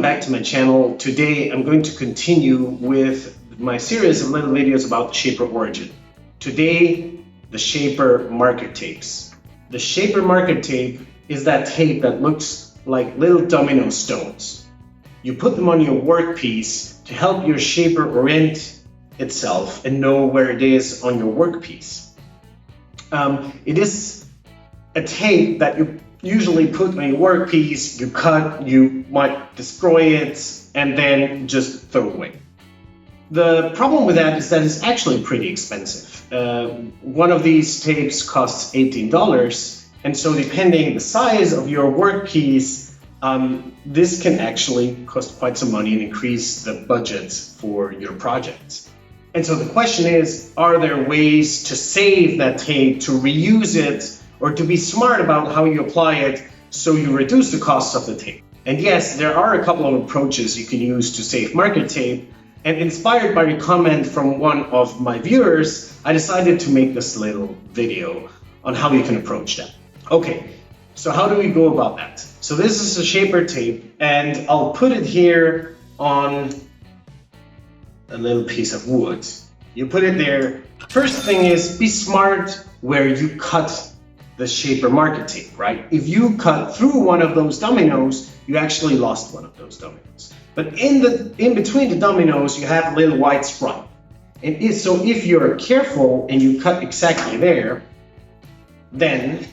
welcome back to my channel. Today I'm going to continue with my series of little videos about the Shaper origin. Today, the Shaper marker tapes. The Shaper marker tape is that tape that looks like little domino stones. You put them on your workpiece to help your Shaper orient itself and know where it is on your workpiece. It is a tape that you usually put on your workpiece, you cut, you might destroy it, and then just throw away. The problem with that is that it's actually pretty expensive. One of these tapes costs $18, and so depending the size of your workpiece, this can actually cost quite some money and increase the budget for your project. And so the question is, are there ways to save that tape, to reuse it, or to be smart about how you apply it so you reduce the cost of the tape? And yes, there are a couple of approaches you can use to save marker tape, and inspired by a comment from one of my viewers, I decided to make this little video on how you can approach that. Okay, so how do we go about that? So this is a Shaper tape, and I'll put it here on a little piece of wood. You put it there. First thing is, be smart where you cut the Shaper marker tape, right? If you cut through one of those dominoes, you actually lost one of those dominoes. But in between the dominoes, you have a little white stripe. And so if you're careful and you cut exactly there, then,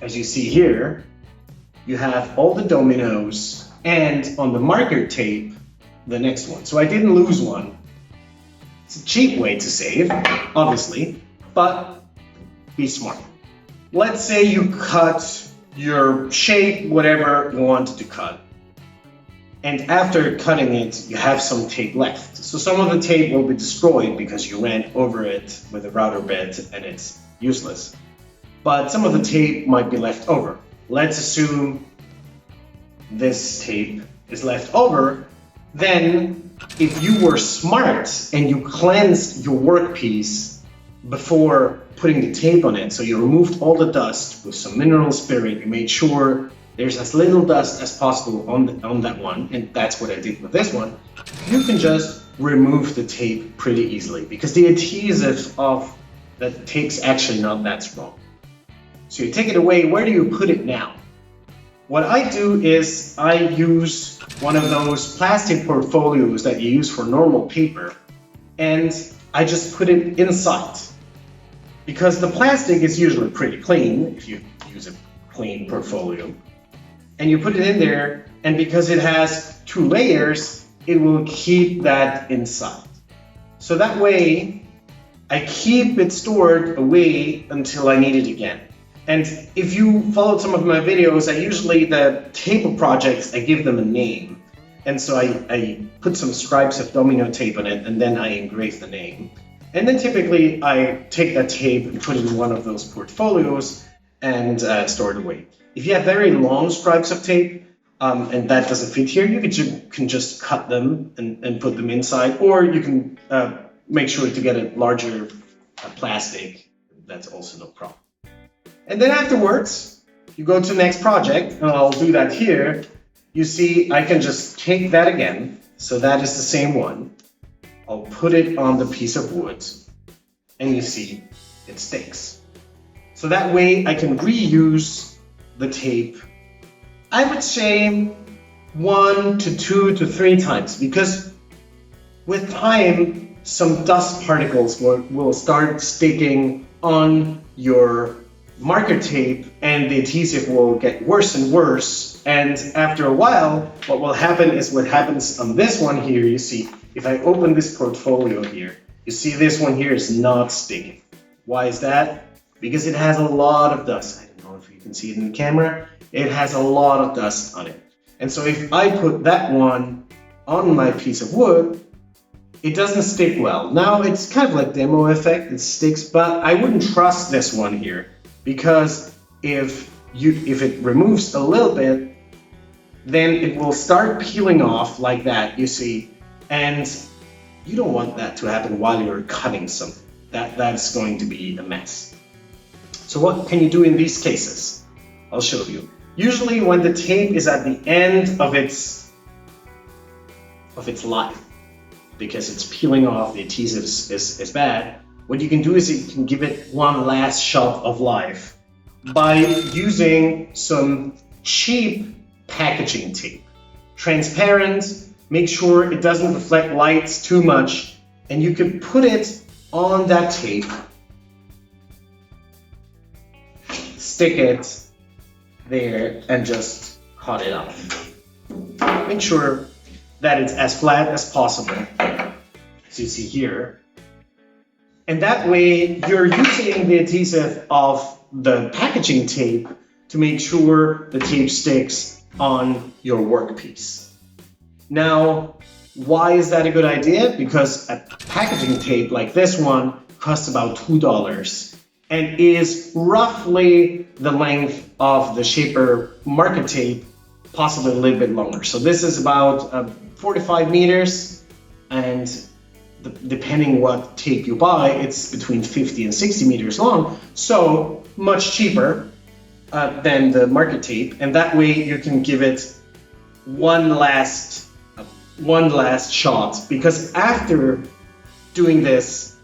as you see here, you have all the dominoes and on the marker tape, the next one. So I didn't lose one. It's a cheap way to save, obviously, but be smart. Let's say you cut your shape, whatever you wanted to cut. And after cutting it, you have some tape left. So some of the tape will be destroyed because you ran over it with a router bit and it's useless. But some of the tape might be left over. Let's assume this tape is left over. Then, if you were smart and you cleansed your workpiece before putting the tape on it, so you removed all the dust with some mineral spirit, you made sure there's as little dust as possible on that one, and that's what I did with this one, you can just remove the tape pretty easily because the adhesive of the tape's actually not that strong. So you take it away. Where do you put it now? What I do is I use one of those plastic portfolios that you use for normal paper, and I just put it inside. Because the plastic is usually pretty clean if you use a clean portfolio. And you put it in there, and because it has 2 layers, it will keep that inside. So that way, I keep it stored away until I need it again. And if you followed some of my videos, the tape projects, I give them a name. And so I put some stripes of domino tape on it, and then I engrave the name. And then typically I take that tape and put it in one of those portfolios and store it away. If you have very long stripes of tape and that doesn't fit here, you can just cut them and put them inside, or you can make sure to get a larger plastic. That's also no problem. And then afterwards, you go to the next project, and I'll do that here. You see, I can just take that again. So that is the same one. I'll put it on the piece of wood, and you see, it sticks. So that way I can reuse the tape, I would say 1 to 2 to 3 times, because with time, some dust particles will start sticking on your marker tape, and the adhesive will get worse and worse. And after a while, what will happen is what happens on this one here. You see, if I open this portfolio here, you see this one here is not sticking. Why is that? Because it has a lot of dust. I don't know if you can see it in the camera. It has a lot of dust on it. And so if I put that one on my piece of wood, it doesn't stick well. Now it's kind of like demo effect, it sticks, but I wouldn't trust this one here, because if it removes a little bit, then it will start peeling off like that, you see, and you don't want that to happen while you're cutting something. That's going to be a mess. So what can you do in these cases? I'll show you. Usually when the tape is at the end of its of its life because it's peeling off, the adhesive is bad. What you can do is you can give it one last shot of life by using some cheap packaging tape. Transparent, make sure it doesn't reflect lights too much, and you can put it on that tape, stick it there, and just cut it up. Make sure that it's as flat as possible, as you see here. And that way you're using the adhesive of the packaging tape to make sure the tape sticks on your workpiece. Now, why is that a good idea? Because a packaging tape like this one costs about $2 and is roughly the length of the Shaper market tape, possibly a little bit longer. So this is about 45 meters, and depending what tape you buy, it's between 50 and 60 meters long, so much cheaper than the market tape, and that way you can give it one last shot, because after doing this,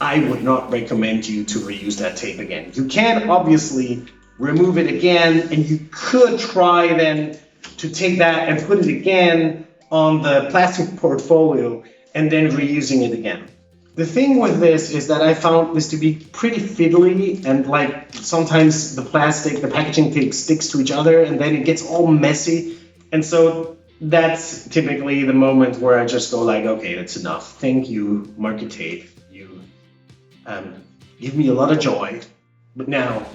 I would not recommend you to reuse that tape again. You can obviously remove it again, and you could try then to take that and put it again on the plastic portfolio and then reusing it again. The thing with this is that I found this to be pretty fiddly, and like sometimes the packaging tape sticks to each other and then it gets all messy. And so that's typically the moment where I just go like, okay, that's enough. Thank you, market tape. You give me a lot of joy, but now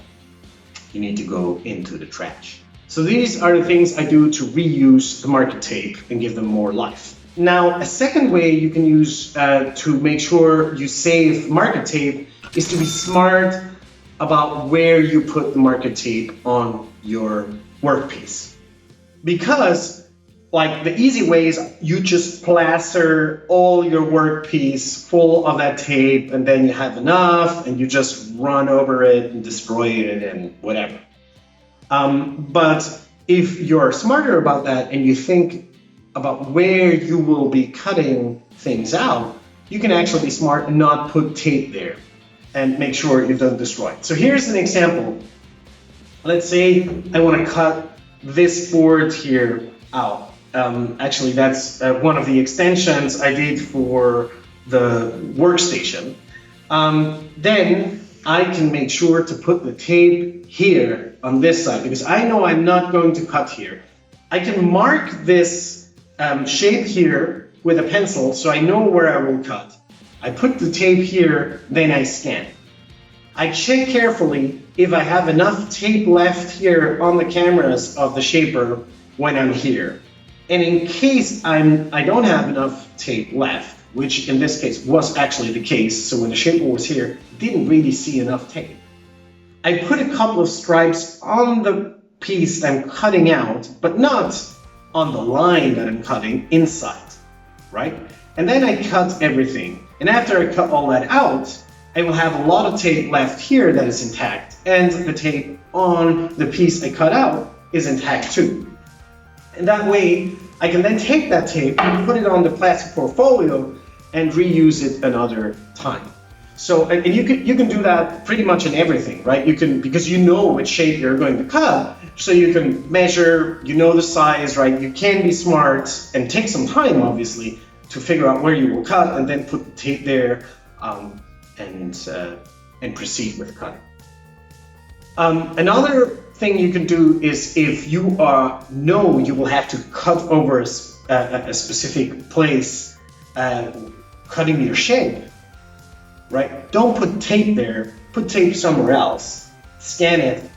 you need to go into the trash. So these are the things I do to reuse the market tape and give them more life. Now, a second way you can use to make sure you save market tape is to be smart about where you put the market tape on your workpiece. Because, like, the easy way is you just plaster all your workpiece full of that tape, and then you have enough, and you just run over it and destroy it and whatever. But if you're smarter about that and you think about where you will be cutting things out, you can actually be smart and not put tape there and make sure you don't destroy it. So here's an example. Let's say I want to cut this board here out. Actually, that's one of the extensions I did for the workstation. Then I can make sure to put the tape here on this side, because I know I'm not going to cut here. I can mark this shape here with a pencil so I know where I will cut. I put the tape here, then I scan. I check carefully if I have enough tape left here on the cameras of the Shaper when I'm here. And in case I don't have enough tape left, which in this case was actually the case, so when the Shaper was here, didn't really see enough tape, I put a couple of stripes on the piece I'm cutting out, but not on the line that I'm cutting inside, right? And then I cut everything. And after I cut all that out, I will have a lot of tape left here that is intact, and the tape on the piece I cut out is intact too. And that way, I can then take that tape and put it on the plastic portfolio and reuse it another time. So, and you can do that pretty much in everything, right? You can, because you know which shape you're going to cut, so you can measure, you know the size, right? You can be smart and take some time, obviously, to figure out where you will cut and then put the tape there and proceed with cutting. Another thing you can do is if you know you will have to cut over a specific place, cutting your shape, right? Don't put tape there, put tape somewhere else, scan it,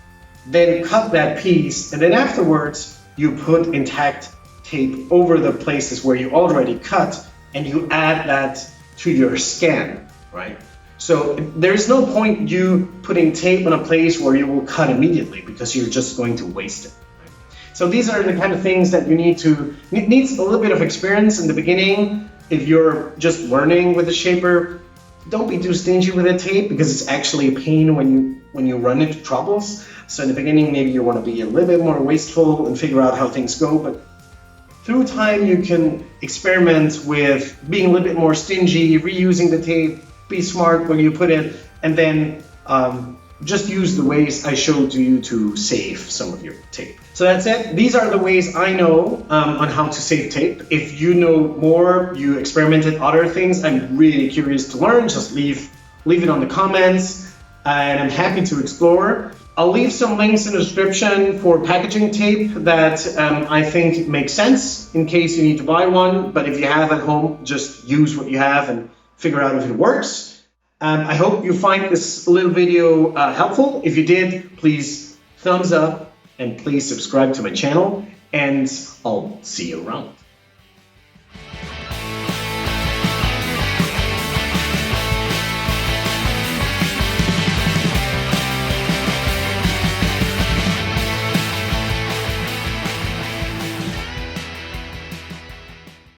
then cut that piece, and then afterwards you put intact tape over the places where you already cut, and you add that to your scan, right? So there's no point you putting tape on a place where you will cut immediately, because you're just going to waste it. Right? So these are the kind of things that you need to, it needs a little bit of experience in the beginning. If you're just learning with the Shaper, don't be too stingy with the tape, because it's actually a pain when you run into troubles. So in the beginning, maybe you want to be a little bit more wasteful and figure out how things go, but through time you can experiment with being a little bit more stingy, reusing the tape, be smart when you put it, and then just use the ways I showed to you to save some of your tape. So that's it. These are the ways I know on how to save tape. If you know more, you experimented other things, I'm really curious to learn. Just leave it on the comments, and I'm happy to explore. I'll leave some links in the description for packaging tape that I think makes sense in case you need to buy one. But if you have at home, just use what you have and figure out if it works. I hope you find this little video helpful. If you did, please thumbs up and please subscribe to my channel, and I'll see you around.